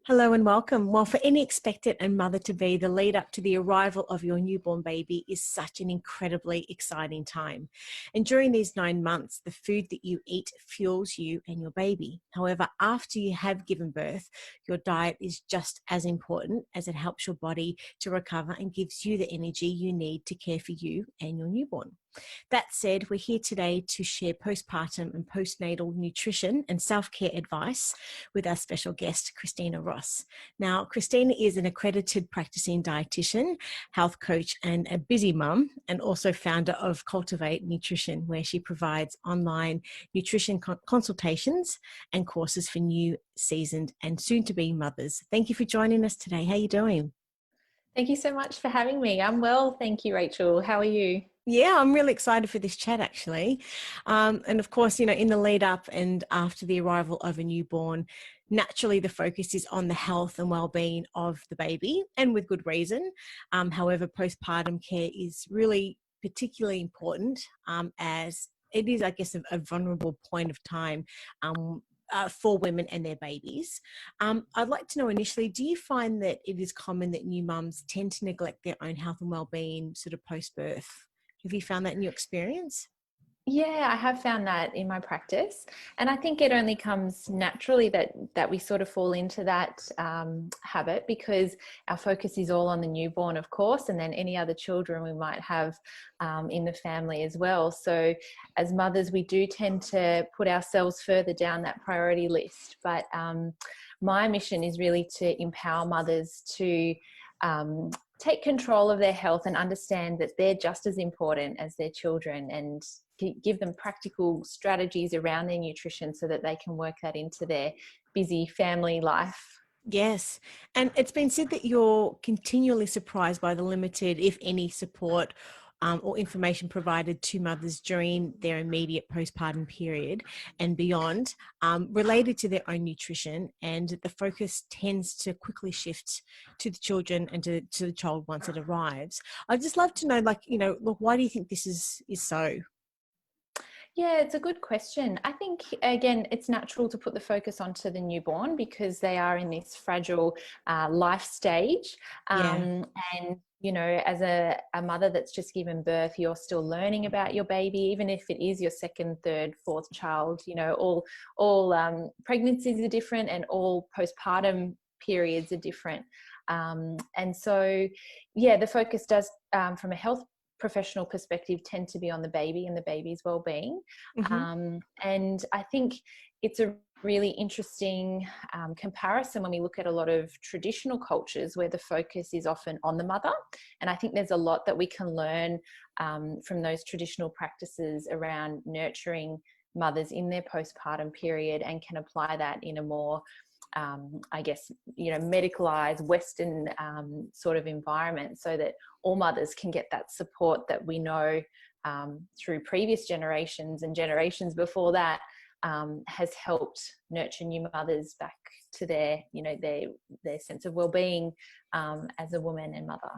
Hello and welcome. Well, for any expectant and mother-to-be, the lead up to the arrival of your newborn baby is such an incredibly exciting time. And during these 9 months, the food that you eat fuels you and your baby. However, after you have given birth, your diet is just as important, as it helps your body to recover and gives you the energy you need to care for you and your newborn. That said, we're here today to share postpartum and postnatal nutrition and self-care advice with our special guest, Christina Ross. Now, Christina is an accredited practicing dietitian, health coach, and a busy mum, and also founder of Cultivate Nutrition, where she provides online nutrition consultations and courses for new, seasoned, and soon-to-be mothers. Thank you for joining us today. How are you doing? Thank you so much for having me. I'm well, thank you, Rachel. How are you? Yeah, I'm really excited for this chat, actually. And of course, in the lead up and after the arrival of a newborn, naturally the focus is on the health and well-being of the baby, and with good reason. However, postpartum care is really particularly important, as it is, I guess, a vulnerable point of time for women and their babies. I'd like to know initially, do you find that it is common that new mums tend to neglect their own health and well-being sort of post-birth? Have you found that in your experience? Yeah, I have found that in my practice, and I think it only comes naturally that we sort of fall into that habit, because our focus is all on the newborn, of course, and then any other children we might have in the family as well. So as mothers, we do tend to put ourselves further down that priority list. But my mission is really to empower mothers to take control of their health and understand that they're just as important as their children, and give them practical strategies around their nutrition so that they can work that into their busy family life. Yes. And it's been said that you're continually surprised by the limited, if any, support or information provided to mothers during their immediate postpartum period and beyond, related to their own nutrition, and the focus tends to quickly shift to the children and to the child once it arrives. I'd just love to know, look, why do you think this is so? Yeah, it's a good question. I think, again, it's natural to put the focus onto the newborn because they are in this fragile life stage. Yeah. And, as a mother that's just given birth, you're still learning about your baby, even if it is your second, third, fourth child. All pregnancies are different, and all postpartum periods are different. And so, yeah, the focus does, from a health professional perspective, tend to be on the baby and the baby's well-being. Mm-hmm. And I think it's a really interesting comparison when we look at a lot of traditional cultures where the focus is often on the mother. And I think there's a lot that we can learn from those traditional practices around nurturing mothers in their postpartum period, and can apply that in a more medicalized Western sort of environment, so that all mothers can get that support that we know through previous generations and generations before that has helped nurture new mothers back to their sense of well-being as a woman and mother.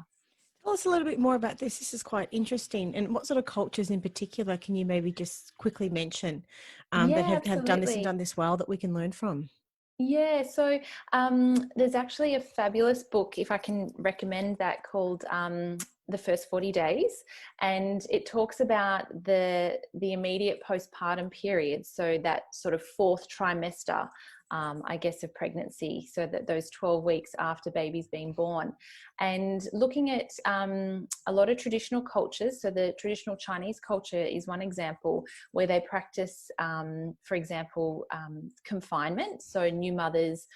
Tell us a little bit more about this. This is quite interesting. And what sort of cultures in particular can you maybe just quickly mention that Yeah, have done this and absolutely. done this well that we can learn from? Yeah, so there's actually a fabulous book, if I can recommend that, called The First 40 Days. And it talks about the immediate postpartum period, so that sort of fourth trimester, of pregnancy, so that those 12 weeks after baby's been born. And looking at a lot of traditional cultures, so the traditional Chinese culture is one example where they practice, for example, confinement. So new mothers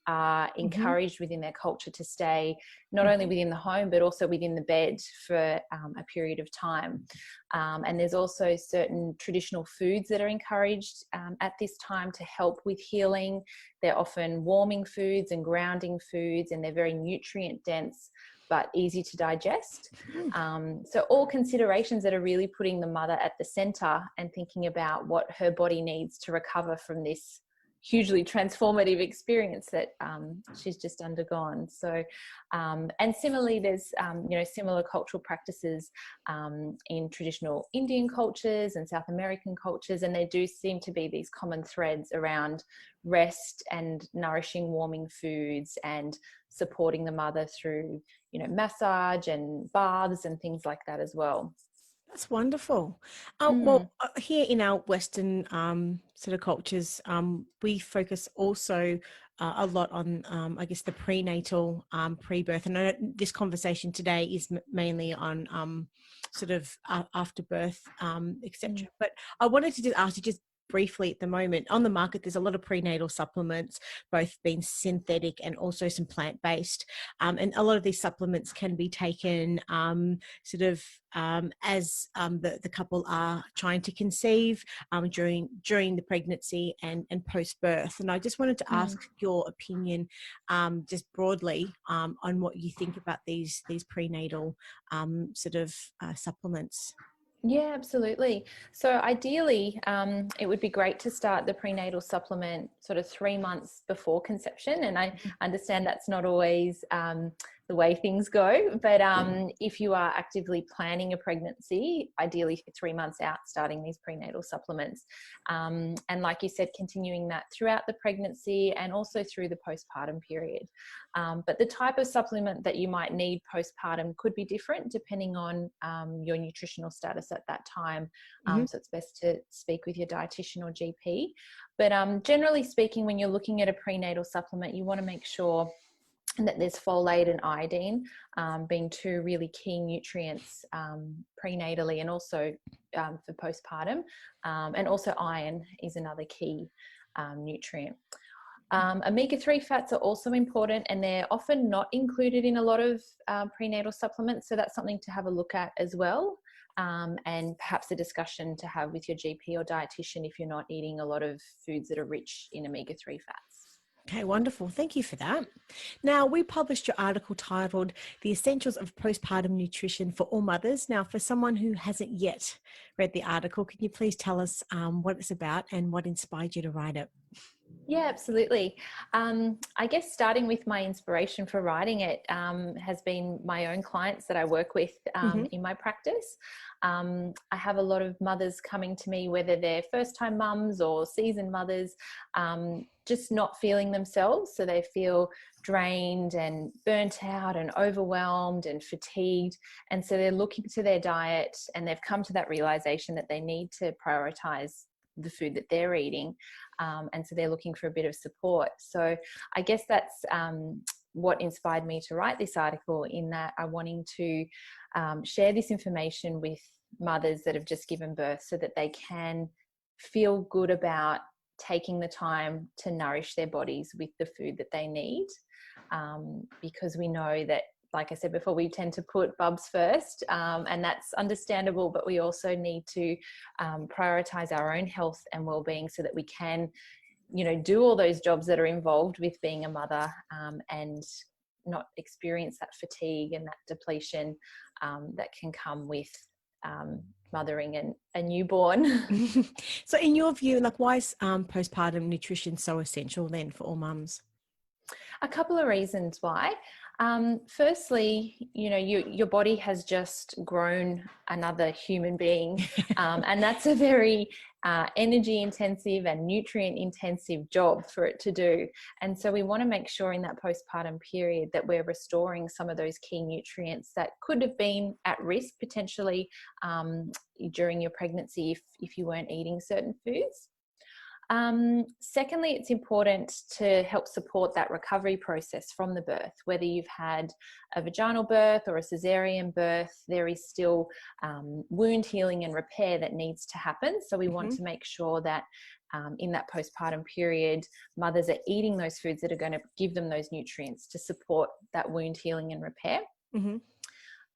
are encouraged within their culture to stay not only within the home but also within the bed for a period of time. And there's also certain traditional foods that are encouraged at this time to help with healing. They're often warming foods and grounding foods, and they're very nutrient dense but easy to digest. So all considerations that are really putting the mother at the center and thinking about what her body needs to recover from this hugely transformative experience that she's just undergone. So, and similarly, there's, similar cultural practices in traditional Indian cultures and South American cultures, and there do seem to be these common threads around rest and nourishing, warming foods and supporting the mother through, massage and baths and things like that as well. That's wonderful. Here in our Western sort of cultures, we focus also a lot on, I guess, the prenatal, pre-birth. And I know this conversation today is mainly on sort of after birth, etc. But I wanted to just ask you just briefly at the moment, on the market, there's a lot of prenatal supplements, both being synthetic and also some plant-based. And a lot of these supplements can be taken sort of as the couple are trying to conceive during the pregnancy and post-birth. And I just wanted to ask your opinion just broadly on what you think about these prenatal sort of supplements. Yeah, absolutely. So ideally, it would be great to start the prenatal supplement sort of 3 months before conception. And I understand that's not always the way things go, but if you are actively planning a pregnancy, ideally 3 months out, starting these prenatal supplements. And like you said, continuing that throughout the pregnancy and also through the postpartum period. But the type of supplement that you might need postpartum could be different depending on your nutritional status at that time. So it's best to speak with your dietitian or GP. But generally speaking, when you're looking at a prenatal supplement, you want to make sure that there's folate and iodine being two really key nutrients prenatally and also for postpartum. And also iron is another key nutrient. Omega-3 fats are also important, and they're often not included in a lot of prenatal supplements. So that's something to have a look at as well. And perhaps a discussion to have with your GP or dietitian if you're not eating a lot of foods that are rich in omega-3 fats. Okay, wonderful. Thank you for that. Now, we published your article titled The Essentials of Postpartum Nutrition for All Mothers. Now, for someone who hasn't yet read the article, can you please tell us what it's about and what inspired you to write it? Yeah, absolutely. I guess starting with my inspiration for writing it has been my own clients that I work with in my practice. I have a lot of mothers coming to me, whether they're first-time mums or seasoned mothers, just not feeling themselves. So they feel drained and burnt out and overwhelmed and fatigued. And so they're looking to their diet, and they've come to that realization that they need to prioritize the food that they're eating. And so they're looking for a bit of support. So I guess that's what inspired me to write this article, in that I'm wanting to share this information with mothers that have just given birth so that they can feel good about taking the time to nourish their bodies with the food that they need. Because we know that, like I said before, we tend to put bubs first, and that's understandable, but we also need to prioritize our own health and well-being so that we can, do all those jobs that are involved with being a mother, and not experience that fatigue and that depletion that can come with mothering a newborn. So in your view, why is postpartum nutrition so essential then for all mums? A couple of reasons why. Firstly, your body has just grown another human being, and that's a very energy intensive and nutrient intensive job for it to do. And so we want to make sure in that postpartum period that we're restoring some of those key nutrients that could have been at risk potentially during your pregnancy if you weren't eating certain foods. Secondly, it's important to help support that recovery process from the birth. Whether you've had a vaginal birth or a cesarean birth, there is still wound healing and repair that needs to happen. So we want to make sure that in that postpartum period, mothers are eating those foods that are going to give them those nutrients to support that wound healing and repair.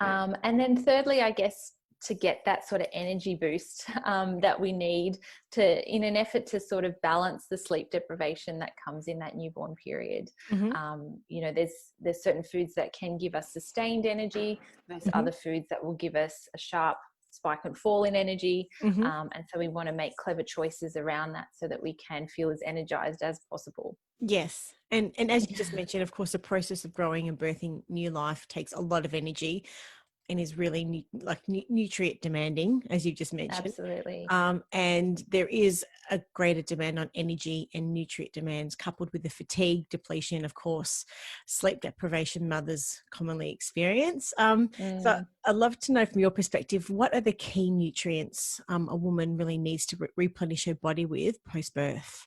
And then thirdly, I guess, to get that sort of energy boost that we need in an effort to sort of balance the sleep deprivation that comes in that newborn period. There's certain foods that can give us sustained energy. There's other foods that will give us a sharp spike and fall in energy. Mm-hmm. And so we want to make clever choices around that so that we can feel as energized as possible. Yes. And as you just mentioned, of course, the process of growing and birthing new life takes a lot of energy and is really nutrient demanding, as you just mentioned. Absolutely. And there is a greater demand on energy and nutrient demands, coupled with the fatigue, depletion, of course, sleep deprivation mothers commonly experience. So I'd love to know from your perspective, what are the key nutrients a woman really needs to replenish her body with post-birth?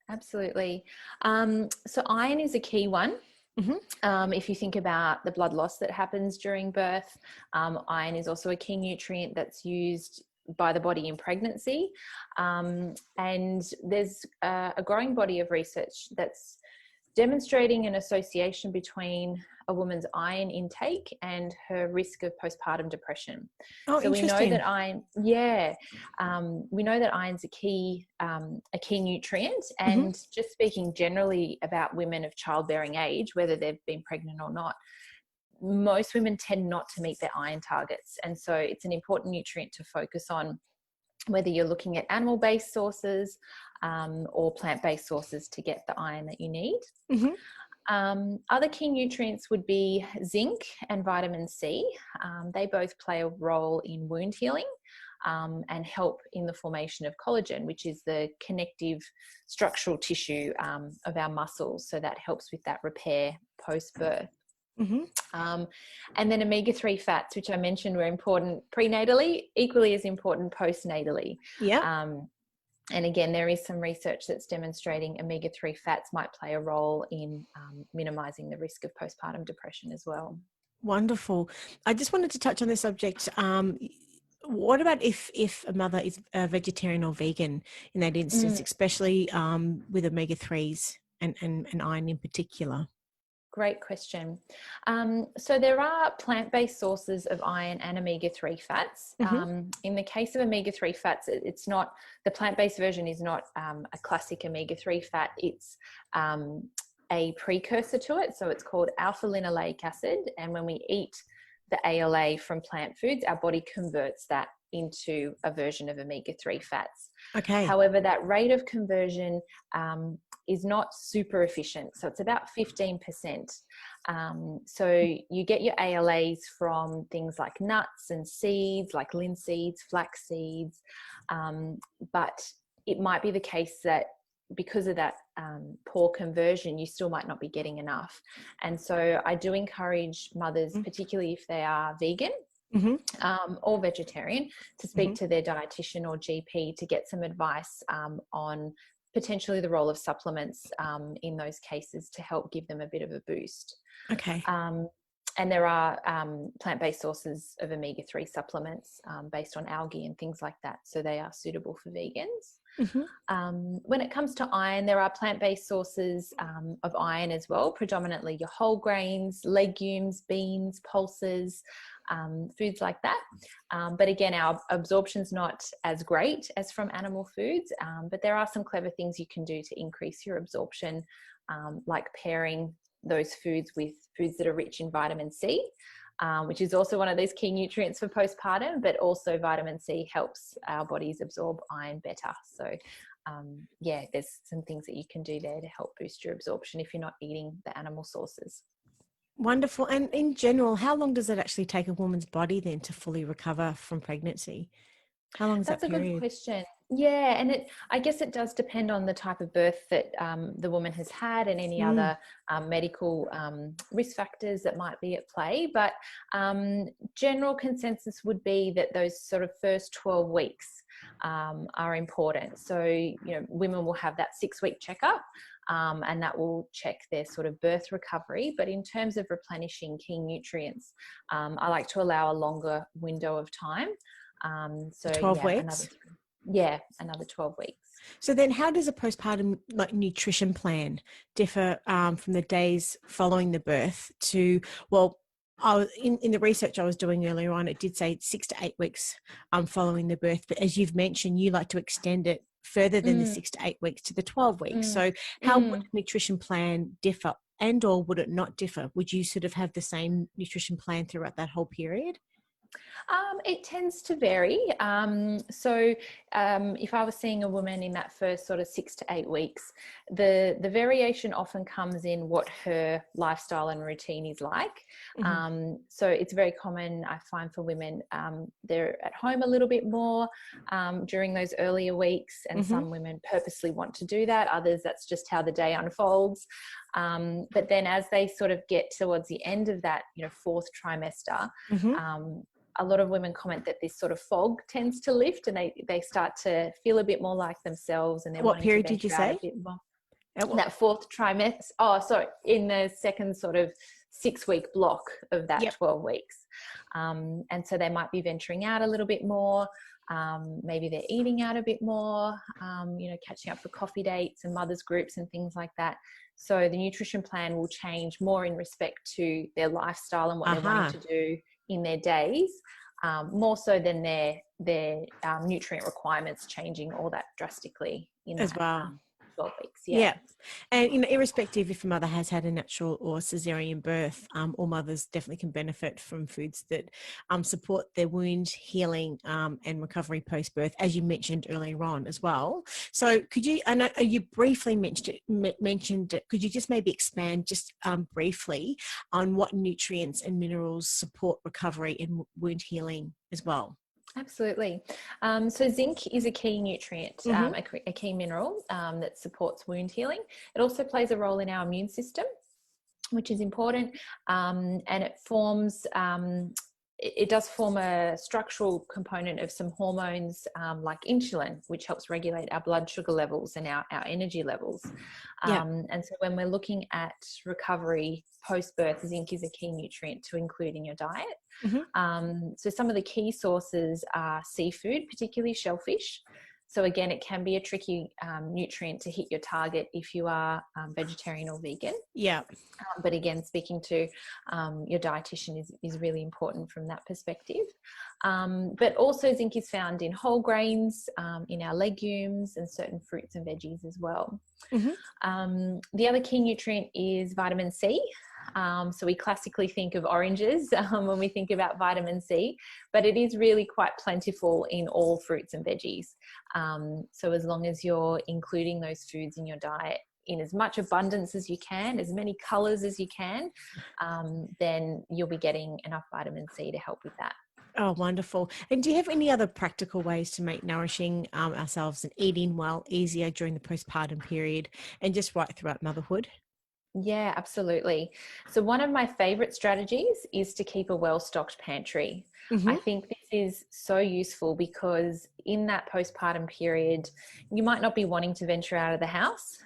Absolutely. So iron is a key one. Mm-hmm. If you think about the blood loss that happens during birth, iron is also a key nutrient that's used by the body in pregnancy. And there's a growing body of research that's demonstrating an association between a woman's iron intake and her risk of postpartum depression. Oh, So we know that interesting. iron, we know that iron's a key nutrient. Mm-hmm. And just speaking generally about women of childbearing age, whether they've been pregnant or not, most women tend not to meet their iron targets. And so it's an important nutrient to focus on, whether you're looking at animal-based sources or plant-based sources to get the iron that you need. Mm-hmm. Other key nutrients would be zinc and vitamin C. They both play a role in wound healing and help in the formation of collagen, which is the connective structural tissue of our muscles. So that helps with that repair post-birth. Mm-hmm. And then omega-3 fats, which I mentioned were important prenatally, equally as important postnatally. Yeah. And again, there is some research that's demonstrating omega-3 fats might play a role in minimizing the risk of postpartum depression as well. Wonderful. I just wanted to touch on this subject. What about if a mother is a vegetarian or vegan in that instance, especially with omega-3s and iron in particular? Great question. So there are plant-based sources of iron and omega-3 fats. Mm-hmm. In the case of omega-3 fats, it's not, the plant-based version is not a classic omega-3 fat. It's a precursor to it. So it's called alpha-linoleic acid. And when we eat the ALA from plant foods, our body converts that into a version of omega-3 fats. Okay. However, that rate of conversion is not super efficient. So it's about 15%. So you get your ALAs from things like nuts and seeds, like linseeds, flax seeds. But it might be the case that because of that poor conversion, you still might not be getting enough. And so I do encourage mothers, particularly if they are vegan, or vegetarian, to speak to their dietitian or GP to get some advice on potentially the role of supplements in those cases to help give them a bit of a boost. Okay. And there are plant-based sources of omega-3 supplements based on algae and things like that. So they are suitable for vegans. When it comes to iron, there are plant-based sources of iron as well, predominantly your whole grains, legumes, beans, pulses, foods like that. But again, our absorption's not as great as from animal foods, but there are some clever things you can do to increase your absorption, like pairing those foods with foods that are rich in vitamin C, which is also one of those key nutrients for postpartum, but also vitamin C helps our bodies absorb iron better. So there's some things that you can do there to help boost your absorption if you're not eating the animal sources. Wonderful. And in general, how long does it actually take a woman's body then to fully recover from pregnancy? How long is that period? That's a good question. Yeah, and I guess it does depend on the type of birth that the woman has had and any other medical risk factors that might be at play. But general consensus would be that those sort of first 12 weeks are important. So, women will have that 6-week checkup and that will check their sort of birth recovery. But in terms of replenishing key nutrients, I like to allow a longer window of time. So 12 weeks? Another 12 weeks. So then how does a postpartum nutrition plan differ from the days following the birth to, in the research I was doing earlier on, it did say 6 to 8 weeks following the birth. But as you've mentioned, you like to extend it further than the 6 to 8 weeks to the 12 weeks. So how would a nutrition plan differ, and or would it not differ? Would you sort of have the same nutrition plan throughout that whole period? It tends to vary. If I was seeing a woman in that first sort of 6 to 8 weeks, the variation often comes in what her lifestyle and routine is like. So it's very common, I find, for women, they're at home a little bit more during those earlier weeks, and some women purposely want to do that. Others, that's just how the day unfolds. But then as they sort of get towards the end of that, fourth trimester, a lot of women comment that this sort of fog tends to lift, and they start to feel a bit more like themselves, and they're What wanting period to did you venture out say? a bit more. That fourth trimester. Oh, sorry, in the second sort of 6-week block of that 12 weeks. And so they might be venturing out a little bit more. Maybe they're eating out a bit more, catching up for coffee dates and mothers groups and things like that. So the nutrition plan will change more in respect to their lifestyle and what they're wanting to do in their days, more so than their nutrient requirements changing all that drastically in as that, well. 12 weeks. And irrespective if a mother has had a natural or cesarean birth, all mothers definitely can benefit from foods that support their wound healing and recovery post-birth, as you mentioned earlier on as well. So could you, I know you briefly mentioned it, could you just maybe expand just briefly on what nutrients and minerals support recovery and wound healing as well? Absolutely. So zinc is a key nutrient, a key mineral that supports wound healing. It also plays a role in our immune system, which is important, and it does form a structural component of some hormones like insulin, which helps regulate our blood sugar levels and our energy levels. And so when we're looking at recovery post-birth, zinc is a key nutrient to include in your diet. So some of the key sources are seafood, particularly shellfish. So again, it can be a tricky nutrient to hit your target if you are vegetarian or vegan. But again, speaking to your dietitian is really important from that perspective. But also zinc is found in whole grains, in our legumes, and certain fruits and veggies as well. The other key nutrient is vitamin C. So we classically think of oranges when we think about vitamin C, but it is really quite plentiful in all fruits and veggies. So as long as you're including those foods in your diet in as much abundance as you can, as many colors as you can, then you'll be getting enough vitamin C to help with that. Oh, wonderful. And do you have any other practical ways to make nourishing ourselves and eating well easier during the postpartum period and just right throughout motherhood? Yeah, absolutely. So one of my favorite strategies is to keep a well-stocked pantry. I think this is so useful because in that postpartum period, you might not be wanting to venture out of the house.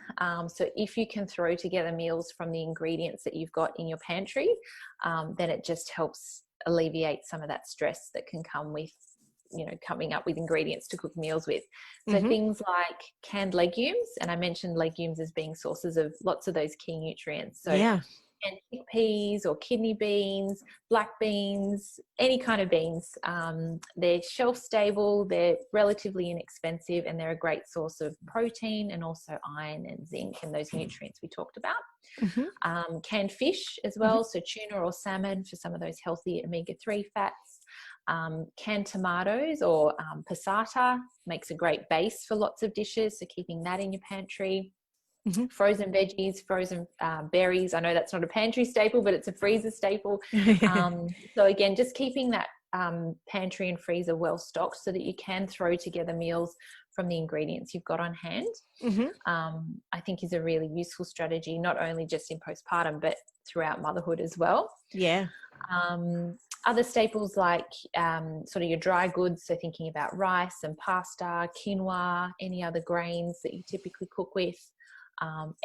So if you can throw together meals from the ingredients that you've got in your pantry, then it just helps alleviate some of that stress that can come with coming up with ingredients to cook meals with. So things like canned legumes, and I mentioned legumes as being sources of lots of those key nutrients. So canned chickpeas or kidney beans, black beans, any kind of beans. They're shelf stable, they're relatively inexpensive, and they're a great source of protein and also iron and zinc and those nutrients we talked about. Canned fish as well, so tuna or salmon for some of those healthy omega-3 fats. Canned tomatoes or passata makes a great base for lots of dishes, so keeping that in your pantry. Frozen veggies, frozen berries. I know that's not a pantry staple, but it's a freezer staple. So again, just keeping that pantry and freezer well stocked so that you can throw together meals from the ingredients you've got on hand, I think is a really useful strategy, not only just in postpartum, but throughout motherhood as well. Other staples like sort of your dry goods, so thinking about rice and pasta, quinoa, any other grains that you typically cook with,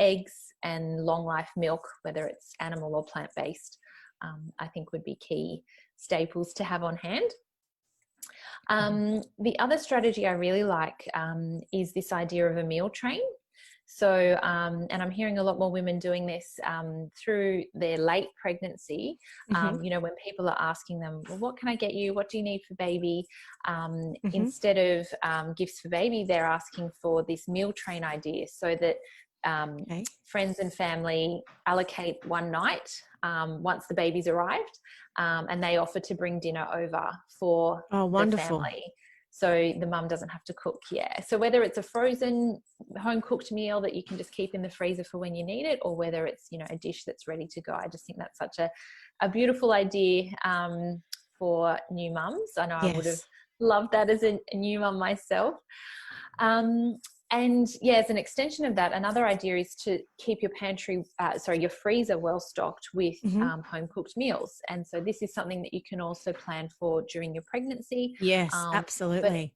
eggs and long life milk, whether it's animal or plant-based, I think would be key staples to have on hand. The other strategy I really like is this idea of a meal train. So, and I'm hearing a lot more women doing this through their late pregnancy, when people are asking them, well, what can I get you? What do you need for baby? Instead of gifts for baby, they're asking for this meal train idea so that Okay. friends and family allocate one night once the baby's arrived, and they offer to bring dinner over for Oh, the wonderful. family. So the mum doesn't have to cook. Yeah. So whether it's a frozen home cooked meal that you can just keep in the freezer for when you need it, or whether it's, you know, a dish that's ready to go. I just think that's such a beautiful idea for new mums. I know I would have Yes. loved that as a new mum myself. And yeah, as an extension of that, another idea is to keep your your freezer well stocked with Mm-hmm. home cooked meals. And so this is something that you can also plan for during your pregnancy. Yes, But absolutely.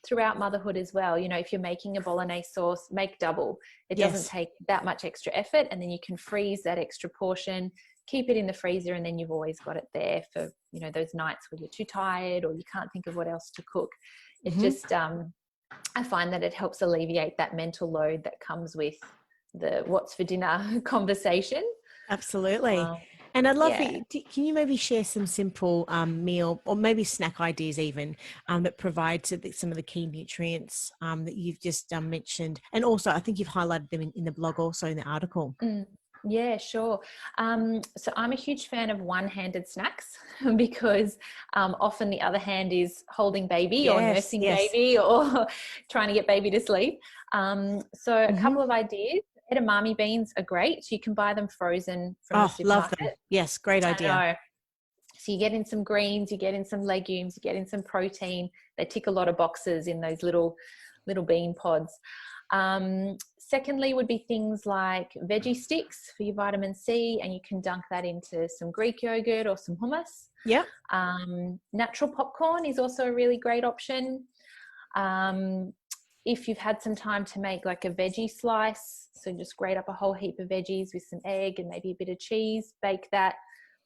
throughout motherhood as well, you know, if you're making a bolognese sauce, make double. It doesn't Yes. take that much extra effort, and then you can freeze that extra portion, keep it in the freezer, and then you've always got it there for, you know, those nights where you're too tired or you can't think of what else to cook. It Mm-hmm. just I find that it helps alleviate that mental load that comes with the what's for dinner conversation. Absolutely. And I'd love for Yeah. you, can you maybe share some simple meal or maybe snack ideas even that provide some of the key nutrients that you've just mentioned? And also, I think you've highlighted them in the blog, also in the article. Yeah, sure. So I'm a huge fan of one-handed snacks because often the other hand is holding baby or Yes, nursing yes. baby or trying to get baby to sleep. So a Mm-hmm. couple of ideas. Edamame beans are great. You can buy them frozen from the Oh, love them. supermarket. Yes, great I idea. know. So you get in some greens, you get in some legumes, you get in some protein. They tick a lot of boxes in those little bean pods. Secondly would be things like veggie sticks for your vitamin C, and you can dunk that into some Greek yogurt or some hummus. Yep. Natural popcorn is also a really great option. If you've had some time to make like a veggie slice, so just grate up a whole heap of veggies with some egg and maybe a bit of cheese, bake that,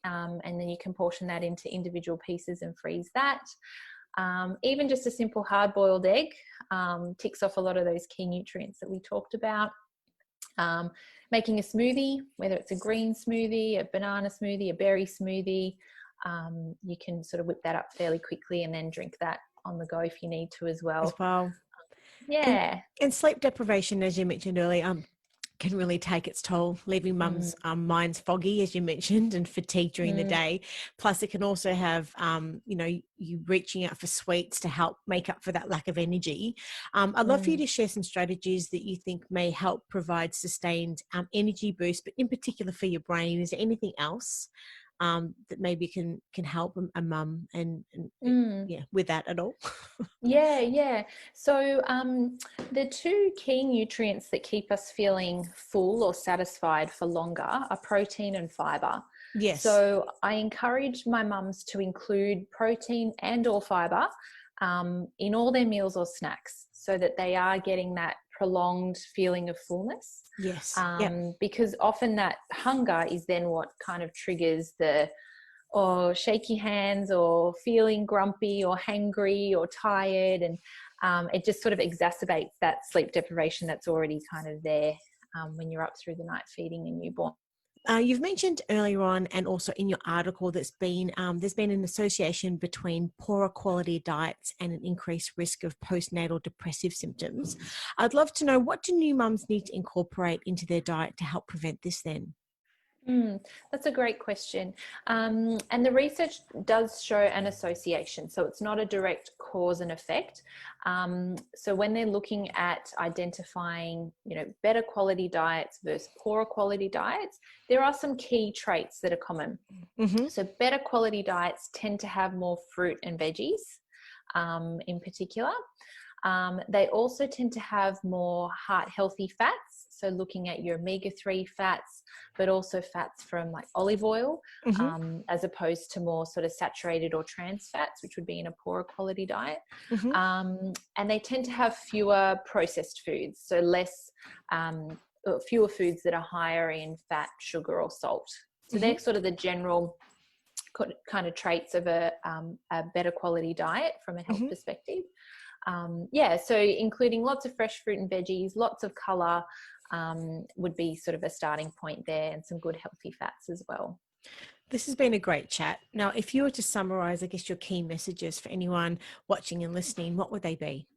and then you can portion that into individual pieces and freeze that. Even just a simple hard-boiled egg ticks off a lot of those key nutrients that we talked about. Making a smoothie, whether it's a green smoothie, a banana smoothie, a berry smoothie, you can sort of whip that up fairly quickly and then drink that on the go if you need to as well. As well. And Yeah. and sleep deprivation, as you mentioned earlier, can really take its toll, leaving mums' minds foggy, as you mentioned, and fatigued during the day. Plus, it can also have, you reaching out for sweets to help make up for that lack of energy. I'd love for you to share some strategies that you think may help provide sustained energy boost, but in particular for your brain. Is there anything else that maybe can help a mum and with that at all? Yeah. So the two key nutrients that keep us feeling full or satisfied for longer are protein and fiber. Yes. So I encourage my mums to include protein and or fiber in all their meals or snacks so that they are getting that prolonged feeling of fullness. Yes. Because often that hunger is then what kind of triggers the or shaky hands or feeling grumpy or hangry or tired, and it just sort of exacerbates that sleep deprivation that's already kind of there when you're up through the night feeding a newborn. You've mentioned earlier on, and also in your article, there's been an association between poorer quality diets and an increased risk of postnatal depressive symptoms. I'd love to know, what do new mums need to incorporate into their diet to help prevent this then? That's a great question. And the research does show an association. So it's not a direct cause and effect. So when they're looking at identifying, better quality diets versus poorer quality diets, there are some key traits that are common. Mm-hmm. So better quality diets tend to have more fruit and veggies in particular. They also tend to have more heart healthy fats. So looking at your omega-3 fats, but also fats from like olive oil, as opposed to more sort of saturated or trans fats, which would be in a poorer quality diet. And they tend to have fewer processed foods, so fewer foods that are higher in fat, sugar, or salt. So they're sort of the general kind of traits of a better quality diet from a health perspective. So including lots of fresh fruit and veggies, lots of colour would be sort of a starting point there, and some good healthy fats as well. This has been a great chat. Now, if you were to summarise, I guess, your key messages for anyone watching and listening, what would they be?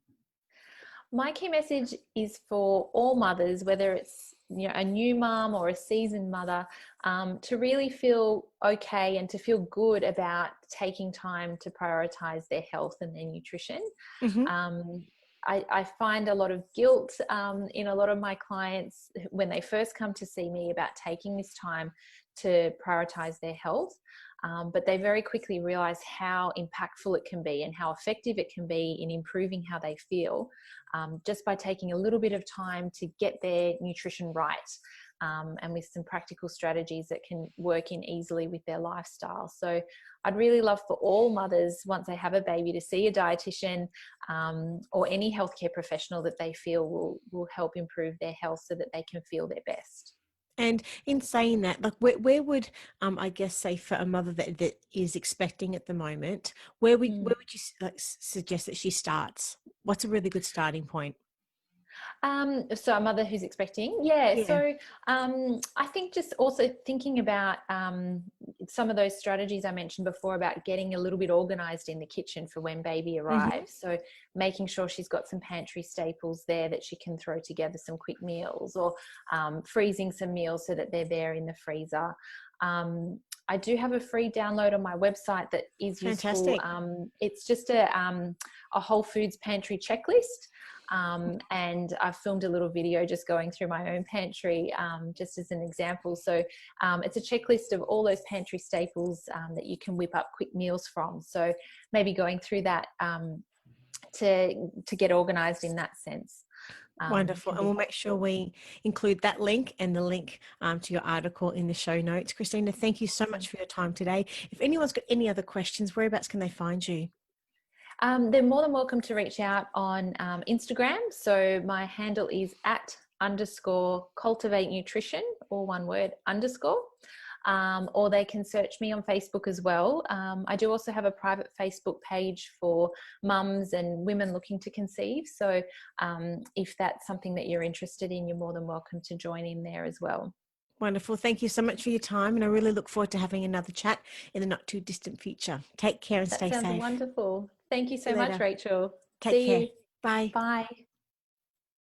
My key message is for all mothers, whether it's a new mom or a seasoned mother, to really feel okay and to feel good about taking time to prioritize their health and their nutrition. Mm-hmm. I find a lot of guilt in a lot of my clients when they first come to see me about taking this time to prioritize their health. But they very quickly realize how impactful it can be and how effective it can be in improving how they feel, just by taking a little bit of time to get their nutrition right, and with some practical strategies that can work in easily with their lifestyle. So I'd really love for all mothers, once they have a baby, to see a dietitian or any healthcare professional that they feel will help improve their health so that they can feel their best. And in saying that, like, where would I guess, say, for a mother that is expecting at the moment, where would you suggest that she starts? What's a really good starting point? So a mother who's expecting, yeah. Yeah. So I think just also thinking about some of those strategies I mentioned before about getting a little bit organized in the kitchen for when baby Mm-hmm. arrives. So making sure she's got some pantry staples there that she can throw together some quick meals, or freezing some meals so that they're there in the freezer. I do have a free download on my website that is useful. Fantastic. It's just a Whole Foods pantry checklist. And I've filmed a little video just going through my own pantry, just as an example. So it's a checklist of all those pantry staples that you can whip up quick meals from. So maybe going through that to get organized in that sense. Wonderful. Can And be we'll make sure helpful. we include that link and the link to your article in the show notes. Christina, thank you so Awesome. much for your time today. If anyone's got any other questions, whereabouts can they find you? They're more than welcome to reach out on Instagram. So my handle is @_cultivate nutrition, all one word, _. Or they can search me on Facebook as well. I do also have a private Facebook page for mums and women looking to conceive. So if that's something that you're interested in, you're more than welcome to join in there as well. Wonderful. Thank you so much for your time. And I really look forward to having another chat in the not too distant future. Take care and That stay sounds safe. wonderful. Thank you See so you much, later. Rachel. Take See care. you. Bye. Bye.